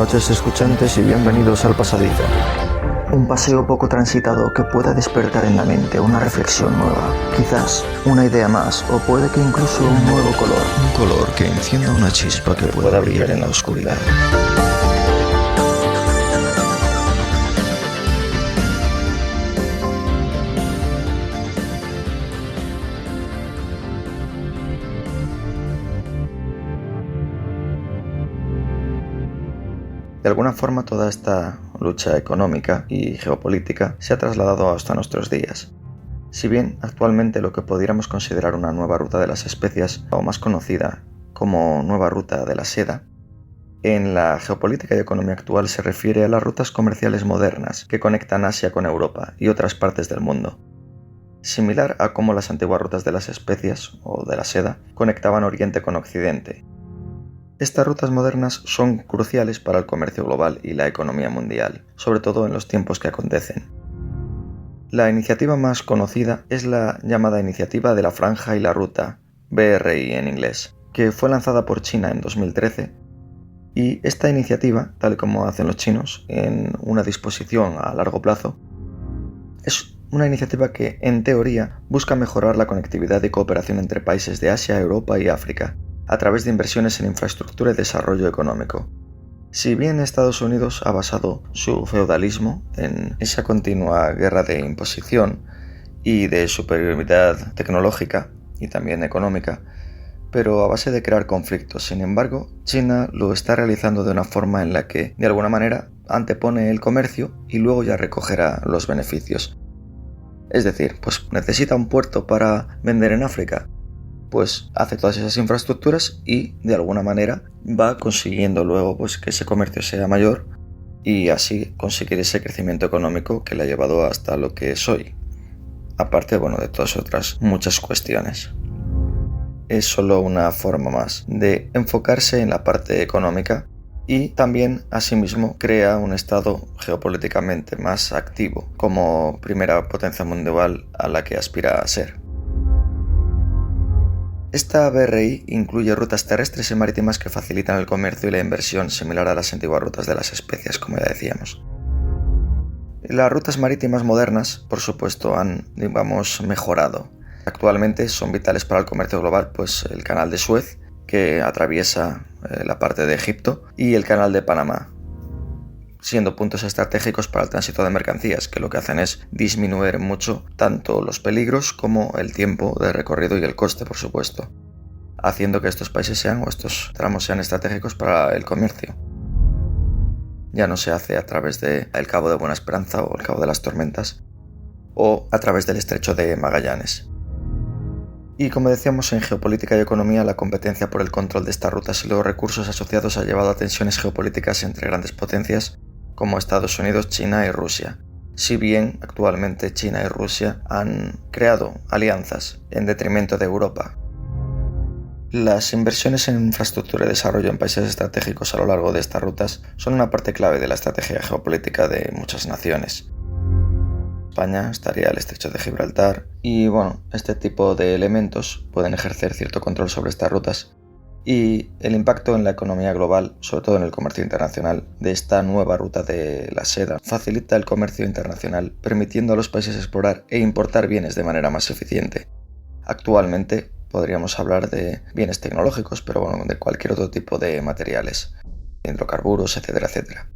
noches, escuchantes, y bienvenidos al Pasadizo. Un paseo poco transitado que pueda despertar en la mente una reflexión nueva, quizás una idea más, o puede que incluso un nuevo color. Un color que encienda una chispa que pueda brillar en la oscuridad. De alguna forma, toda esta lucha económica y geopolítica se ha trasladado hasta nuestros días. Si bien actualmente lo que podríamos considerar una nueva ruta de las especias, o más conocida como nueva ruta de la seda, en la geopolítica y economía actual se refiere a las rutas comerciales modernas que conectan Asia con Europa y otras partes del mundo, similar a cómo las antiguas rutas de las especias o de la seda conectaban Oriente con Occidente. Estas rutas modernas son cruciales para el comercio global y la economía mundial, sobre todo en los tiempos que acontecen. La iniciativa más conocida es la llamada Iniciativa de la Franja y la Ruta, BRI en inglés, que fue lanzada por China en 2013, y esta iniciativa, tal como hacen los chinos, en una disposición a largo plazo, es una iniciativa que, en teoría, busca mejorar la conectividad y cooperación entre países de Asia, Europa y África, a través de inversiones en infraestructura y desarrollo económico. Si bien Estados Unidos ha basado su feudalismo en esa continua guerra de imposición y de superioridad tecnológica y también económica, pero a base de crear conflictos. Sin embargo, China lo está realizando de una forma en la que, de alguna manera, antepone el comercio y luego ya recogerá los beneficios. Es decir, pues necesita un puerto para vender en África, pues hace todas esas infraestructuras y de alguna manera va consiguiendo luego pues que ese comercio sea mayor y así conseguir ese crecimiento económico que le ha llevado hasta lo que es hoy. Aparte, de todas otras muchas cuestiones. Es solo una forma más de enfocarse en la parte económica y también asimismo crea un estado geopolíticamente más activo como primera potencia mundial a la que aspira a ser. Esta BRI incluye rutas terrestres y marítimas que facilitan el comercio y la inversión, similar a las antiguas rutas de las especias, como ya decíamos. Las rutas marítimas modernas, por supuesto, han, mejorado. Actualmente son vitales para el comercio global, pues el canal de Suez, que atraviesa la parte de Egipto, y el canal de Panamá, siendo puntos estratégicos para el tránsito de mercancías, que lo que hacen es disminuir mucho tanto los peligros como el tiempo de recorrido y el coste, por supuesto, haciendo que estos países estos tramos sean estratégicos para el comercio. Ya no se hace a través del Cabo de Buena Esperanza o el Cabo de las Tormentas, o a través del Estrecho de Magallanes. Y como decíamos, en geopolítica y economía, la competencia por el control de estas rutas y los recursos asociados ha llevado a tensiones geopolíticas entre grandes potencias como Estados Unidos, China y Rusia. Si bien actualmente China y Rusia han creado alianzas en detrimento de Europa. Las inversiones en infraestructura y desarrollo en países estratégicos a lo largo de estas rutas son una parte clave de la estrategia geopolítica de muchas naciones. España estaría el Estrecho de Gibraltar y este tipo de elementos pueden ejercer cierto control sobre estas rutas y el impacto en la economía global, sobre todo en el comercio internacional, de esta nueva ruta de la seda facilita el comercio internacional, permitiendo a los países explorar e importar bienes de manera más eficiente. Actualmente podríamos hablar de bienes tecnológicos, pero de cualquier otro tipo de materiales, hidrocarburos, etcétera, etcétera.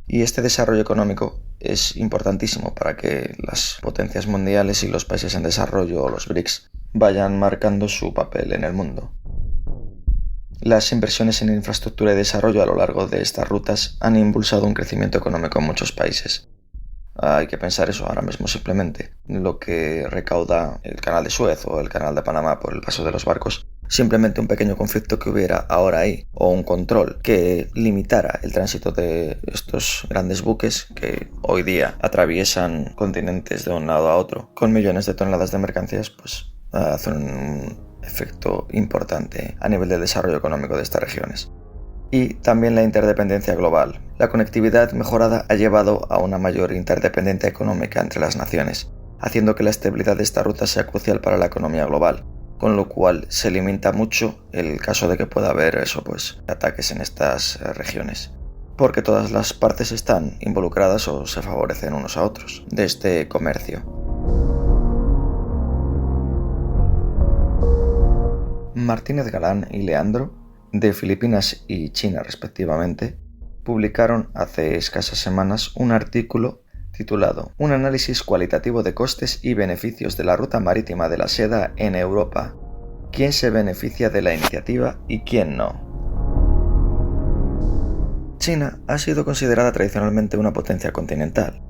Y este desarrollo económico es importantísimo para que las potencias mundiales y los países en desarrollo, o los BRICS, vayan marcando su papel en el mundo. Las inversiones en infraestructura y desarrollo a lo largo de estas rutas han impulsado un crecimiento económico en muchos países. Hay que pensar eso ahora mismo simplemente. Lo que recauda el canal de Suez o el canal de Panamá por el paso de los barcos, simplemente un pequeño conflicto que hubiera ahora ahí, o un control que limitara el tránsito de estos grandes buques que hoy día atraviesan continentes de un lado a otro con millones de toneladas de mercancías, pues hacen un efecto importante a nivel del desarrollo económico de estas regiones. Y también la interdependencia global. La conectividad mejorada ha llevado a una mayor interdependencia económica entre las naciones, haciendo que la estabilidad de esta ruta sea crucial para la economía global, con lo cual se limita mucho el caso de que pueda haber ataques en estas regiones. porque todas las partes están involucradas o se favorecen unos a otros de este comercio. Martínez Galán y Leandro, de Filipinas y China respectivamente, publicaron hace escasas semanas un artículo titulado Un análisis cualitativo de costes y beneficios de la ruta marítima de la seda en Europa. ¿Quién se beneficia de la iniciativa y quién no? China ha sido considerada tradicionalmente una potencia continental.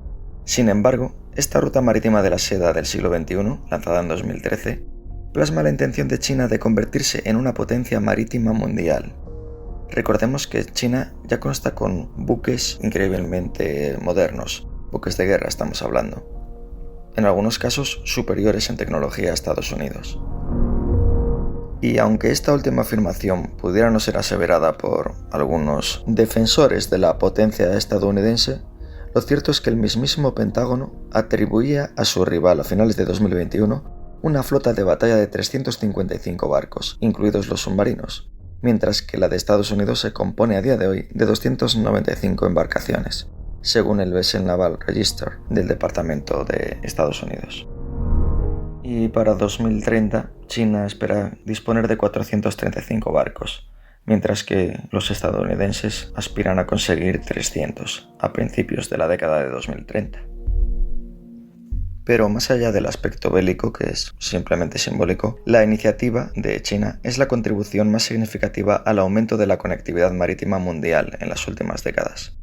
Sin embargo, esta ruta marítima de la seda del siglo XXI, lanzada en 2013, plasma la intención de China de convertirse en una potencia marítima mundial. Recordemos que China ya consta con buques increíblemente modernos, buques de guerra estamos hablando, en algunos casos superiores en tecnología a Estados Unidos. Y aunque esta última afirmación pudiera no ser aseverada por algunos defensores de la potencia estadounidense, lo cierto es que el mismísimo Pentágono atribuía a su rival a finales de 2021 una flota de batalla de 355 barcos, incluidos los submarinos, mientras que la de Estados Unidos se compone a día de hoy de 295 embarcaciones, según el Vessel Naval Register del Departamento de Estados Unidos. Y para 2030, China espera disponer de 435 barcos, mientras que los estadounidenses aspiran a conseguir 300 a principios de la década de 2030. Pero más allá del aspecto bélico, que es simplemente simbólico, la iniciativa de China es la contribución más significativa al aumento de la conectividad marítima mundial en las últimas décadas.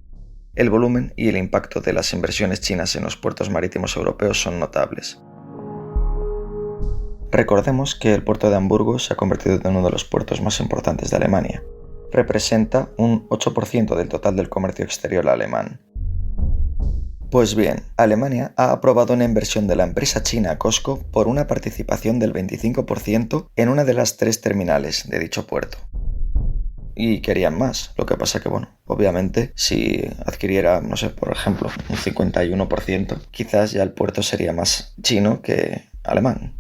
El volumen y el impacto de las inversiones chinas en los puertos marítimos europeos son notables. Recordemos que el puerto de Hamburgo se ha convertido en uno de los puertos más importantes de Alemania. Representa un 8% del total del comercio exterior alemán. Pues bien, Alemania ha aprobado una inversión de la empresa china COSCO por una participación del 25% en una de las 3 terminales de dicho puerto. Y querían más, lo que pasa que, obviamente, si adquiriera, por ejemplo, un 51%, quizás ya el puerto sería más chino que alemán.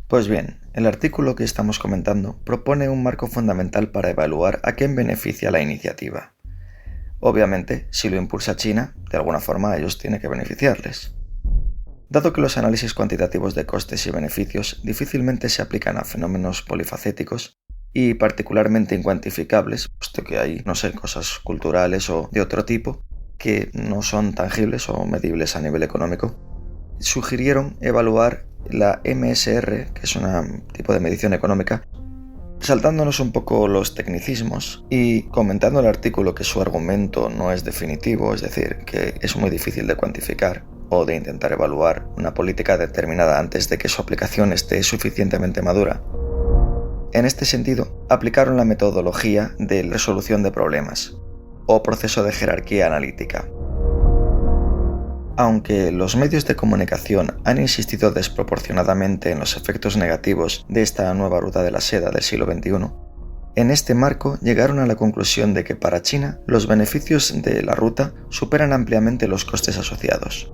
Pues bien, el artículo que estamos comentando propone un marco fundamental para evaluar a quién beneficia la iniciativa. Obviamente, si lo impulsa China, de alguna forma a ellos tiene que beneficiarles. Dado que los análisis cuantitativos de costes y beneficios difícilmente se aplican a fenómenos polifacéticos y particularmente incuantificables, puesto que hay, cosas culturales o de otro tipo que no son tangibles o medibles a nivel económico, sugirieron evaluar la MSR, que es un tipo de medición económica, saltándonos un poco los tecnicismos y comentando el artículo que su argumento no es definitivo, es decir, que es muy difícil de cuantificar o de intentar evaluar una política determinada antes de que su aplicación esté suficientemente madura. En este sentido, aplicaron la metodología de resolución de problemas, o proceso de jerarquía analítica. Aunque los medios de comunicación han insistido desproporcionadamente en los efectos negativos de esta nueva ruta de la seda del siglo XXI, en este marco llegaron a la conclusión de que para China los beneficios de la ruta superan ampliamente los costes asociados.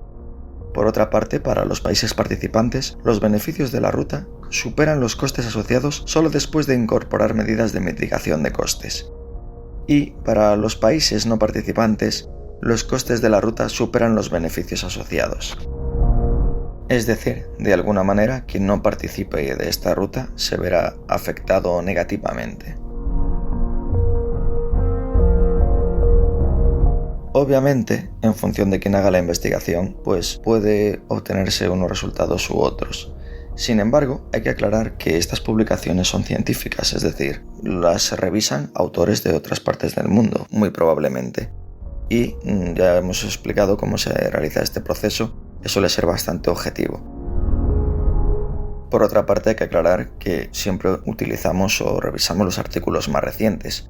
Por otra parte, para los países participantes, los beneficios de la ruta superan los costes asociados solo después de incorporar medidas de mitigación de costes. Y para los países no participantes, los costes de la ruta superan los beneficios asociados. Es decir, de alguna manera, quien no participe de esta ruta se verá afectado negativamente. Obviamente, en función de quien haga la investigación, puede obtenerse unos resultados u otros. Sin embargo, hay que aclarar que estas publicaciones son científicas, es decir, las revisan autores de otras partes del mundo, muy probablemente. Y ya hemos explicado cómo se realiza este proceso, que suele ser bastante objetivo. Por otra parte, hay que aclarar que siempre utilizamos o revisamos los artículos más recientes,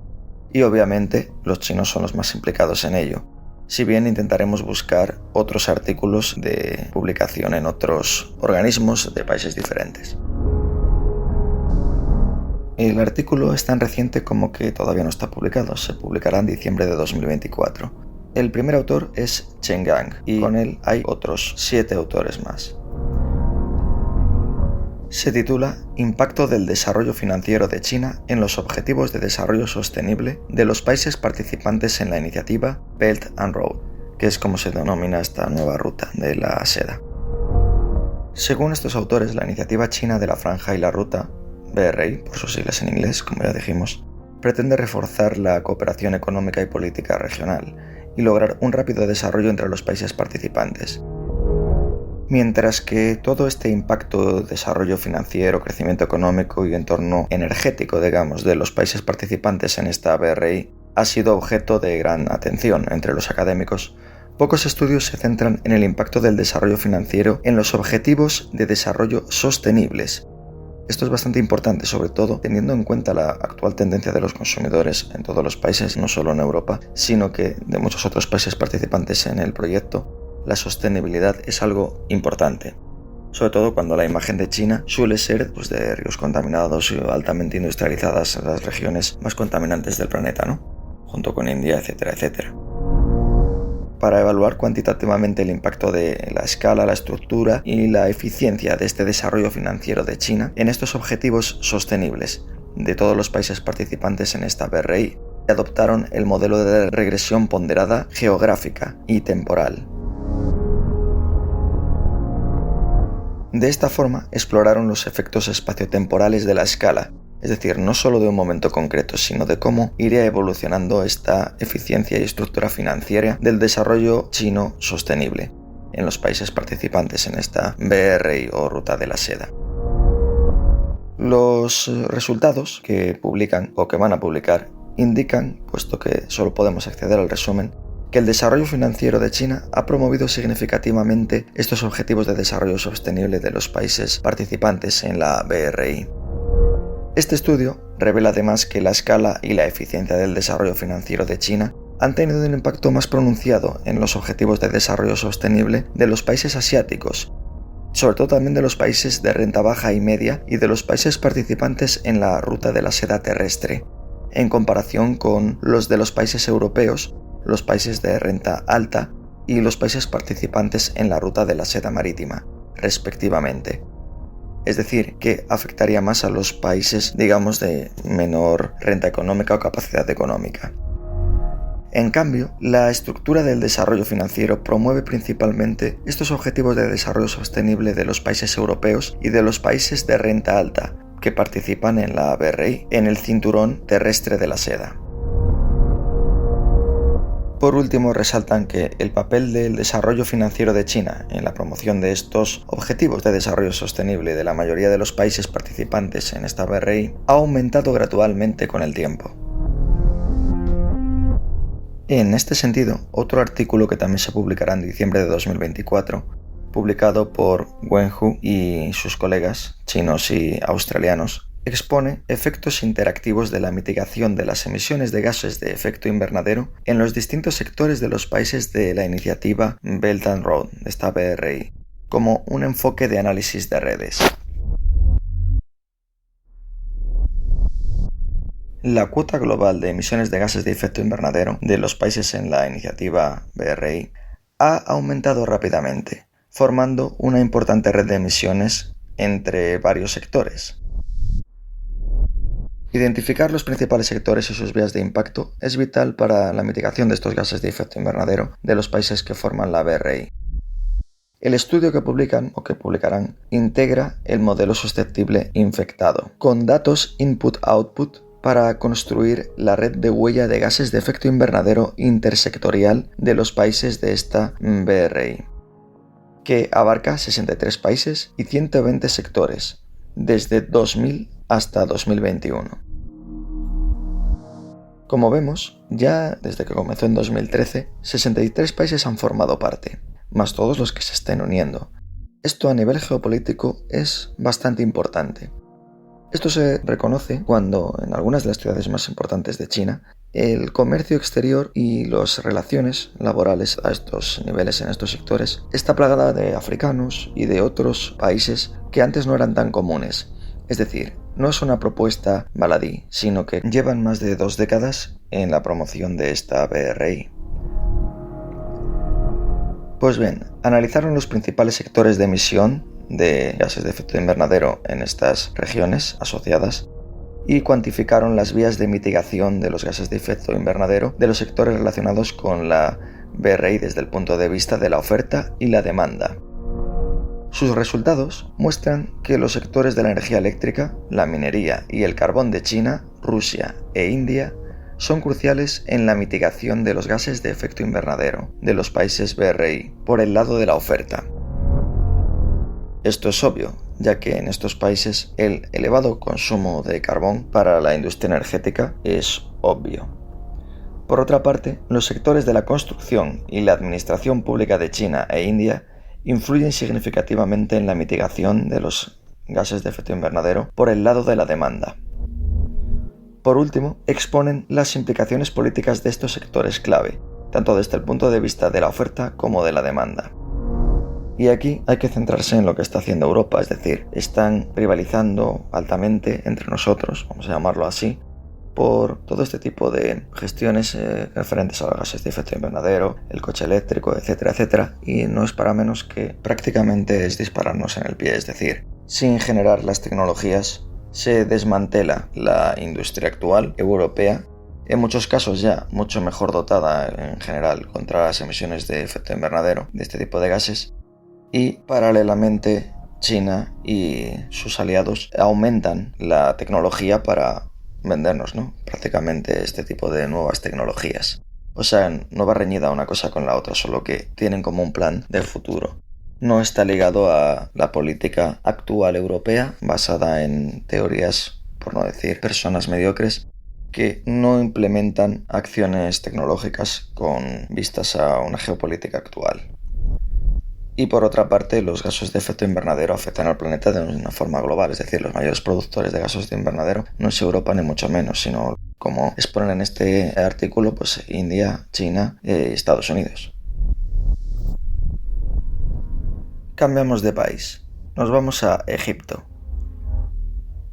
y obviamente los chinos son los más implicados en ello, si bien intentaremos buscar otros artículos de publicación en otros organismos de países diferentes. El artículo es tan reciente como que todavía no está publicado, se publicará en diciembre de 2024. El primer autor es Chen Gang y con él hay otros 7 autores más. Se titula Impacto del desarrollo financiero de China en los objetivos de desarrollo sostenible de los países participantes en la iniciativa Belt and Road, que es como se denomina esta nueva ruta de la seda. Según estos autores, la iniciativa china de la Franja y la Ruta, BRI, por sus siglas en inglés, como ya dijimos, pretende reforzar la cooperación económica y política regional y lograr un rápido desarrollo entre los países participantes. Mientras que todo este impacto, desarrollo financiero, crecimiento económico y entorno energético, digamos, de los países participantes en esta BRI ha sido objeto de gran atención entre los académicos, pocos estudios se centran en el impacto del desarrollo financiero en los objetivos de desarrollo sostenibles. Esto es bastante importante, sobre todo teniendo en cuenta la actual tendencia de los consumidores en todos los países, no solo en Europa, sino que de muchos otros países participantes en el proyecto. La sostenibilidad es algo importante, sobre todo cuando la imagen de China suele ser de ríos contaminados y altamente industrializadas, las regiones más contaminantes del planeta, ¿no? Junto con India, etcétera, etcétera. Para evaluar cuantitativamente el impacto de la escala, la estructura y la eficiencia de este desarrollo financiero de China en estos objetivos sostenibles de todos los países participantes en esta BRI, adoptaron el modelo de regresión ponderada geográfica y temporal. De esta forma, exploraron los efectos espaciotemporales de la escala, es decir, no solo de un momento concreto, sino de cómo iría evolucionando esta eficiencia y estructura financiera del desarrollo chino sostenible en los países participantes en esta BRI o Ruta de la Seda. Los resultados que publican o que van a publicar indican, puesto que solo podemos acceder al resumen, que el desarrollo financiero de China ha promovido significativamente estos objetivos de desarrollo sostenible de los países participantes en la BRI. Este estudio revela además que la escala y la eficiencia del desarrollo financiero de China han tenido un impacto más pronunciado en los objetivos de desarrollo sostenible de los países asiáticos, sobre todo también de los países de renta baja y media y de los países participantes en la Ruta de la Seda terrestre, en comparación con los de los países europeos, los países de renta alta y los países participantes en la Ruta de la Seda marítima, respectivamente. Es decir, que afectaría más a los países, digamos, de menor renta económica o capacidad económica. En cambio, la estructura del desarrollo financiero promueve principalmente estos objetivos de desarrollo sostenible de los países europeos y de los países de renta alta, que participan en la BRI, en el cinturón terrestre de la seda. Por último, resaltan que el papel del desarrollo financiero de China en la promoción de estos objetivos de desarrollo sostenible de la mayoría de los países participantes en esta BRI ha aumentado gradualmente con el tiempo. En este sentido, otro artículo que también se publicará en diciembre de 2024, publicado por Wen Hu y sus colegas chinos y australianos, expone efectos interactivos de la mitigación de las emisiones de gases de efecto invernadero en los distintos sectores de los países de la iniciativa Belt and Road, de esta BRI, como un enfoque de análisis de redes. La cuota global de emisiones de gases de efecto invernadero de los países en la iniciativa BRI ha aumentado rápidamente, formando una importante red de emisiones entre varios sectores. Identificar los principales sectores y sus vías de impacto es vital para la mitigación de estos gases de efecto invernadero de los países que forman la BRI. El estudio que publican o que publicarán integra el modelo susceptible infectado, con datos input-output para construir la red de huella de gases de efecto invernadero intersectorial de los países de esta BRI, que abarca 63 países y 120 sectores, desde 2000 hasta 2021. Como vemos, ya desde que comenzó en 2013, 63 países han formado parte, más todos los que se estén uniendo. Esto a nivel geopolítico es bastante importante. Esto se reconoce cuando en algunas de las ciudades más importantes de China, el comercio exterior y las relaciones laborales a estos niveles en estos sectores está plagada de africanos y de otros países que antes no eran tan comunes. Es decir, no es una propuesta baladí, sino que llevan más de 2 décadas en la promoción de esta BRI. Pues bien, analizaron los principales sectores de emisión de gases de efecto invernadero en estas regiones asociadas y cuantificaron las vías de mitigación de los gases de efecto invernadero de los sectores relacionados con la BRI desde el punto de vista de la oferta y la demanda. Sus resultados muestran que los sectores de la energía eléctrica, la minería y el carbón de China, Rusia e India son cruciales en la mitigación de los gases de efecto invernadero de los países BRI por el lado de la oferta. Esto es obvio, ya que en estos países el elevado consumo de carbón para la industria energética es obvio. Por otra parte, los sectores de la construcción y la administración pública de China e India influyen significativamente en la mitigación de los gases de efecto invernadero por el lado de la demanda. Por último, exponen las implicaciones políticas de estos sectores clave, tanto desde el punto de vista de la oferta como de la demanda. Y aquí hay que centrarse en lo que está haciendo Europa, es decir, están rivalizando altamente entre nosotros, vamos a llamarlo así, por todo este tipo de gestiones referentes a los gases de efecto invernadero, el coche eléctrico, etcétera, etcétera, y no es para menos que prácticamente es dispararnos en el pie, es decir, sin generar las tecnologías se desmantela la industria actual europea, en muchos casos ya mucho mejor dotada en general contra las emisiones de efecto invernadero de este tipo de gases, y paralelamente China y sus aliados aumentan la tecnología para vendernos, prácticamente este tipo de nuevas tecnologías. O sea, no va reñida una cosa con la otra, solo que tienen como un plan de futuro. No está ligado a la política actual europea, basada en teorías, por no decir personas mediocres, que no implementan acciones tecnológicas con vistas a una geopolítica actual. Y por otra parte, los gases de efecto invernadero afectan al planeta de una forma global, es decir, los mayores productores de gases de invernadero no es Europa ni mucho menos, sino, como exponen en este artículo, pues India, China y Estados Unidos. Cambiamos de país, nos vamos a Egipto.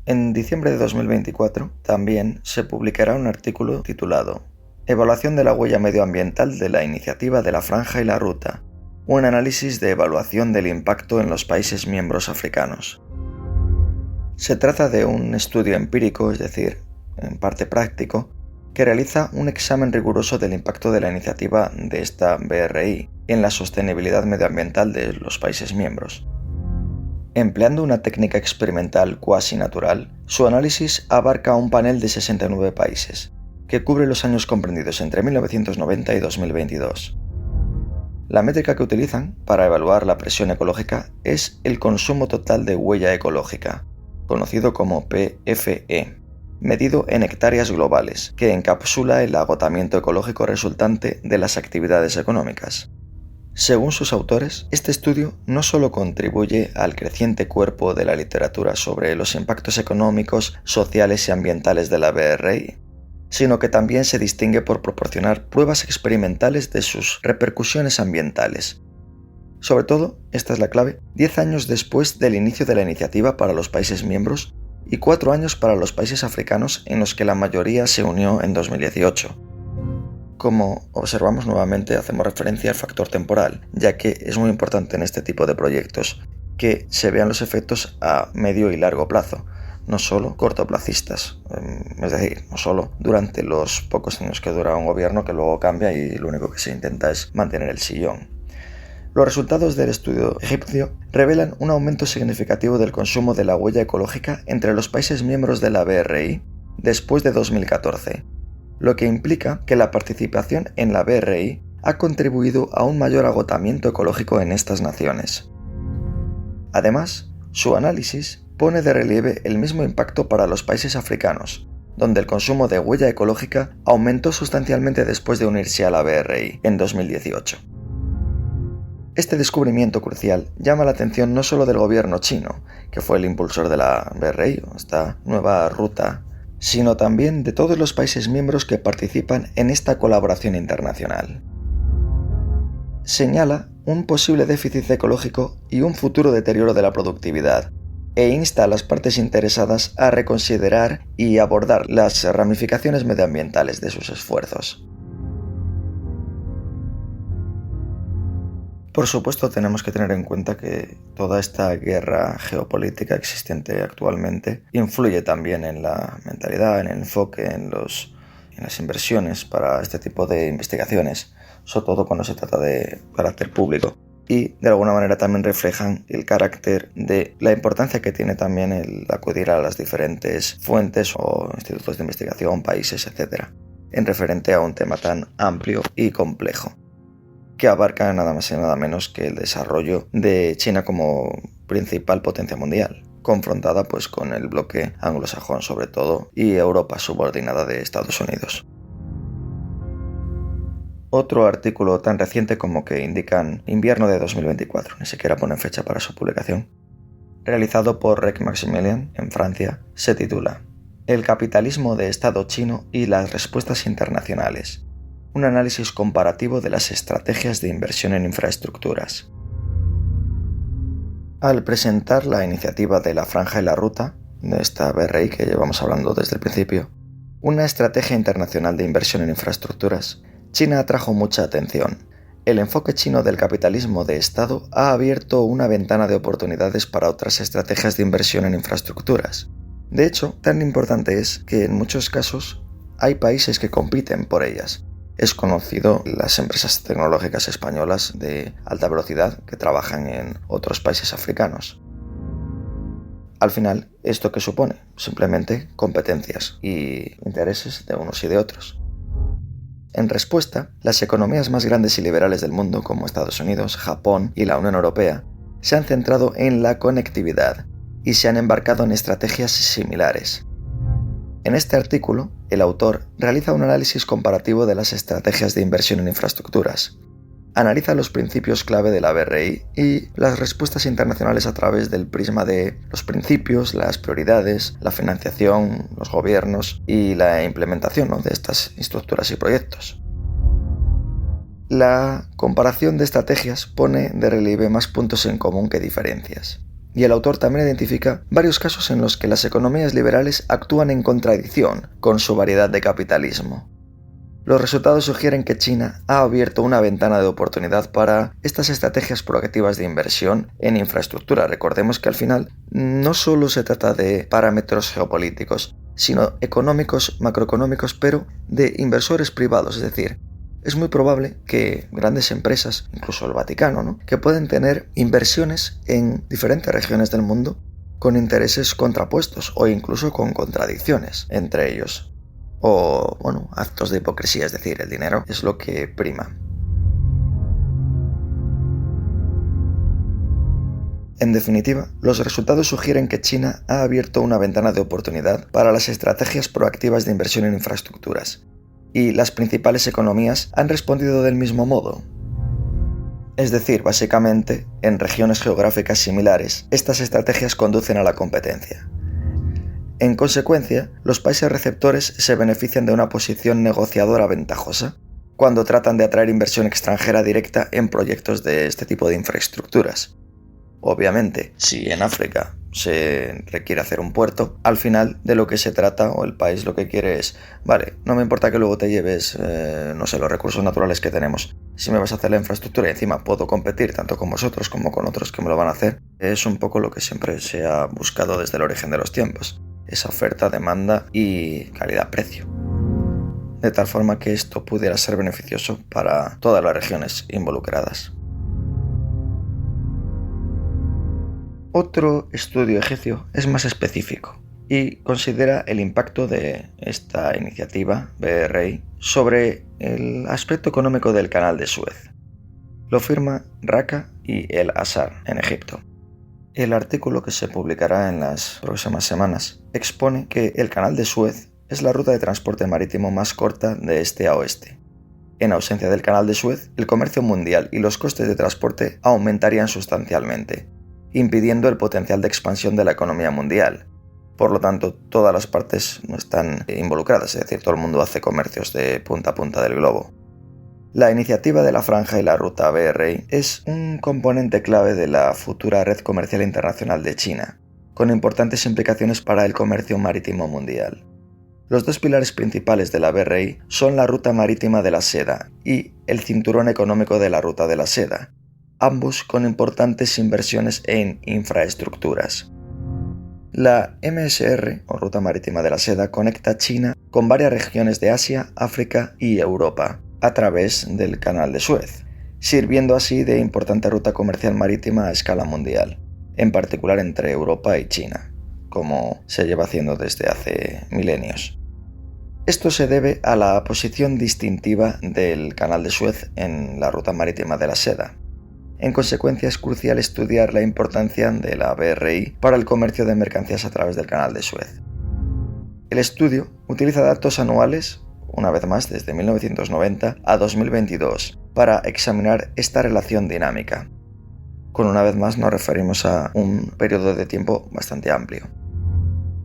En diciembre de 2024 también se publicará un artículo titulado Evaluación de la huella medioambiental de la iniciativa de la Franja y la Ruta. Un análisis de evaluación del impacto en los países miembros africanos. Se trata de un estudio empírico, es decir, en parte práctico, que realiza un examen riguroso del impacto de la iniciativa de esta BRI en la sostenibilidad medioambiental de los países miembros. Empleando una técnica experimental cuasi natural, su análisis abarca un panel de 69 países, que cubre los años comprendidos entre 1990 y 2022. La métrica que utilizan para evaluar la presión ecológica es el consumo total de huella ecológica, conocido como PFE, medido en hectáreas globales, que encapsula el agotamiento ecológico resultante de las actividades económicas. Según sus autores, este estudio no solo contribuye al creciente cuerpo de la literatura sobre los impactos económicos, sociales y ambientales de la BRI, sino que también se distingue por proporcionar pruebas experimentales de sus repercusiones ambientales. Sobre todo, esta es la clave, 10 años después del inicio de la iniciativa para los países miembros y 4 años para los países africanos en los que la mayoría se unió en 2018. Como observamos nuevamente, hacemos referencia al factor temporal, ya que es muy importante en este tipo de proyectos que se vean los efectos a medio y largo plazo, no solo cortoplacistas, es decir, no solo durante los pocos años que dura un gobierno que luego cambia y lo único que se intenta es mantener el sillón. Los resultados del estudio egipcio revelan un aumento significativo del consumo de la huella ecológica entre los países miembros de la BRI después de 2014, lo que implica que la participación en la BRI ha contribuido a un mayor agotamiento ecológico en estas naciones. Además, su análisis pone de relieve el mismo impacto para los países africanos, donde el consumo de huella ecológica aumentó sustancialmente después de unirse a la BRI en 2018. Este descubrimiento crucial llama la atención no solo del gobierno chino, que fue el impulsor de la BRI, esta nueva ruta, sino también de todos los países miembros que participan en esta colaboración internacional. Señala un posible déficit ecológico y un futuro deterioro de la productividad, e insta a las partes interesadas a reconsiderar y abordar las ramificaciones medioambientales de sus esfuerzos. Por supuesto, tenemos que tener en cuenta que toda esta guerra geopolítica existente actualmente influye también en la mentalidad, en el enfoque, en las inversiones para este tipo de investigaciones, sobre todo cuando se trata de carácter público. Y de alguna manera también reflejan el carácter de la importancia que tiene también el acudir a las diferentes fuentes o institutos de investigación, países, etc., en referente a un tema tan amplio y complejo, que abarca nada más y nada menos que el desarrollo de China como principal potencia mundial, confrontada pues con el bloque anglosajón sobre todo y Europa subordinada de Estados Unidos. Otro artículo tan reciente como que indican invierno de 2024, ni siquiera ponen fecha para su publicación, realizado por Rec Maximilian en Francia, se titula El capitalismo de Estado chino y las respuestas internacionales. Un análisis comparativo de las estrategias de inversión en infraestructuras. Al presentar la iniciativa de la Franja y la Ruta, de esta BRI que llevamos hablando desde el principio, una estrategia internacional de inversión en infraestructuras, China atrajo mucha atención. El enfoque chino del capitalismo de Estado ha abierto una ventana de oportunidades para otras estrategias de inversión en infraestructuras. De hecho, tan importante es que en muchos casos hay países que compiten por ellas. Es conocido las empresas tecnológicas españolas de alta velocidad que trabajan en otros países africanos. Al final, ¿esto qué supone? Simplemente competencias y intereses de unos y de otros. En respuesta, las economías más grandes y liberales del mundo, como Estados Unidos, Japón y la Unión Europea, se han centrado en la conectividad y se han embarcado en estrategias similares. En este artículo, el autor realiza un análisis comparativo de las estrategias de inversión en infraestructuras. Analiza los principios clave de la BRI y las respuestas internacionales a través del prisma de los principios, las prioridades, la financiación, los gobiernos y la implementación de estas estructuras y proyectos. La comparación de estrategias pone de relieve más puntos en común que diferencias. Y el autor también identifica varios casos en los que las economías liberales actúan en contradicción con su variedad de capitalismo. Los resultados sugieren que China ha abierto una ventana de oportunidad para estas estrategias proactivas de inversión en infraestructura. Recordemos que al final no solo se trata de parámetros geopolíticos, sino económicos, macroeconómicos, pero de inversores privados. Es decir, es muy probable que grandes empresas, incluso el Vaticano, que pueden tener inversiones en diferentes regiones del mundo con intereses contrapuestos o incluso con contradicciones entre ellos. O, actos de hipocresía, es decir, el dinero es lo que prima. En definitiva, los resultados sugieren que China ha abierto una ventana de oportunidad para las estrategias proactivas de inversión en infraestructuras, y las principales economías han respondido del mismo modo. Es decir, básicamente, en regiones geográficas similares, estas estrategias conducen a la competencia. En consecuencia, los países receptores se benefician de una posición negociadora ventajosa cuando tratan de atraer inversión extranjera directa en proyectos de este tipo de infraestructuras. Obviamente, si en África se requiere hacer un puerto, al final de lo que se trata o el país lo que quiere es, vale, no me importa que luego te lleves, los recursos naturales que tenemos. Si me vas a hacer la infraestructura y encima puedo competir tanto con vosotros como con otros que me lo van a hacer, es un poco lo que siempre se ha buscado desde el origen de los tiempos. Esa oferta, demanda y calidad-precio. De tal forma que esto pudiera ser beneficioso para todas las regiones involucradas. Otro estudio egipcio es más específico y considera el impacto de esta iniciativa BRI sobre el aspecto económico del Canal de Suez. Lo firma Raqqa y El Azhar en Egipto. El artículo que se publicará en las próximas semanas expone que el Canal de Suez es la ruta de transporte marítimo más corta de este a oeste. En ausencia del Canal de Suez, el comercio mundial y los costes de transporte aumentarían sustancialmente, impidiendo el potencial de expansión de la economía mundial. Por lo tanto, todas las partes no están involucradas, es decir, todo el mundo hace comercios de punta a punta del globo. La iniciativa de la Franja y la Ruta BRI es un componente clave de la futura red comercial internacional de China, con importantes implicaciones para el comercio marítimo mundial. Los dos pilares principales de la BRI son la Ruta Marítima de la Seda y el Cinturón Económico de la Ruta de la Seda, ambos con importantes inversiones en infraestructuras. La MSR, o Ruta Marítima de la Seda, conecta China con varias regiones de Asia, África y Europa, a través del Canal de Suez, sirviendo así de importante ruta comercial marítima a escala mundial, en particular entre Europa y China, como se lleva haciendo desde hace milenios. Esto se debe a la posición distintiva del Canal de Suez en la Ruta Marítima de la Seda. En consecuencia, es crucial estudiar la importancia de la BRI para el comercio de mercancías a través del Canal de Suez. El estudio utiliza datos anuales, una vez más desde 1990 a 2022, para examinar esta relación dinámica. Con una vez más nos referimos a un periodo de tiempo bastante amplio.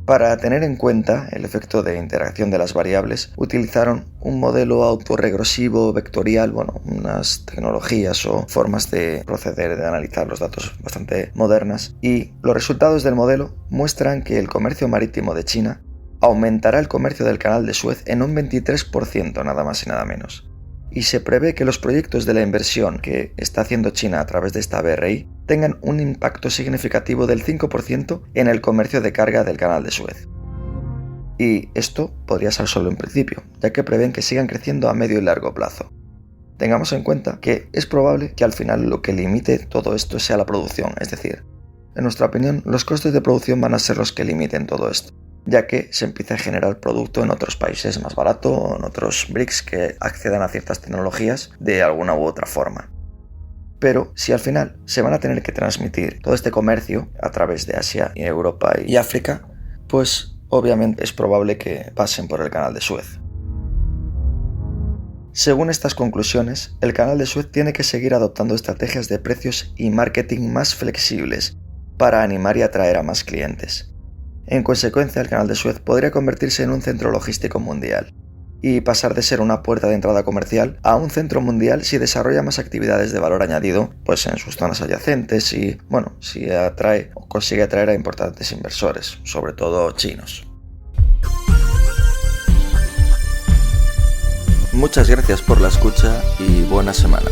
Para tener en cuenta el efecto de interacción de las variables, utilizaron un modelo autorregresivo vectorial, unas tecnologías o formas de proceder de analizar los datos bastante modernas, y los resultados del modelo muestran que el comercio marítimo de China aumentará el comercio del Canal de Suez en un 23%, nada más y nada menos. Y se prevé que los proyectos de la inversión que está haciendo China a través de esta BRI tengan un impacto significativo del 5% en el comercio de carga del Canal de Suez. Y esto podría ser solo en principio, ya que prevén que sigan creciendo a medio y largo plazo. Tengamos en cuenta que es probable que al final lo que limite todo esto sea la producción, es decir, en nuestra opinión, los costes de producción van a ser los que limiten todo esto, ya que se empieza a generar producto en otros países más barato o en otros BRICS que accedan a ciertas tecnologías de alguna u otra forma. Pero si al final se van a tener que transmitir todo este comercio a través de Asia, Europa y África, pues obviamente es probable que pasen por el Canal de Suez. Según estas conclusiones, el Canal de Suez tiene que seguir adoptando estrategias de precios y marketing más flexibles para animar y atraer a más clientes. En consecuencia, el Canal de Suez podría convertirse en un centro logístico mundial y pasar de ser una puerta de entrada comercial a un centro mundial si desarrolla más actividades de valor añadido pues en sus zonas adyacentes y, si atrae o consigue atraer a importantes inversores, sobre todo chinos. Muchas gracias por la escucha y buena semana.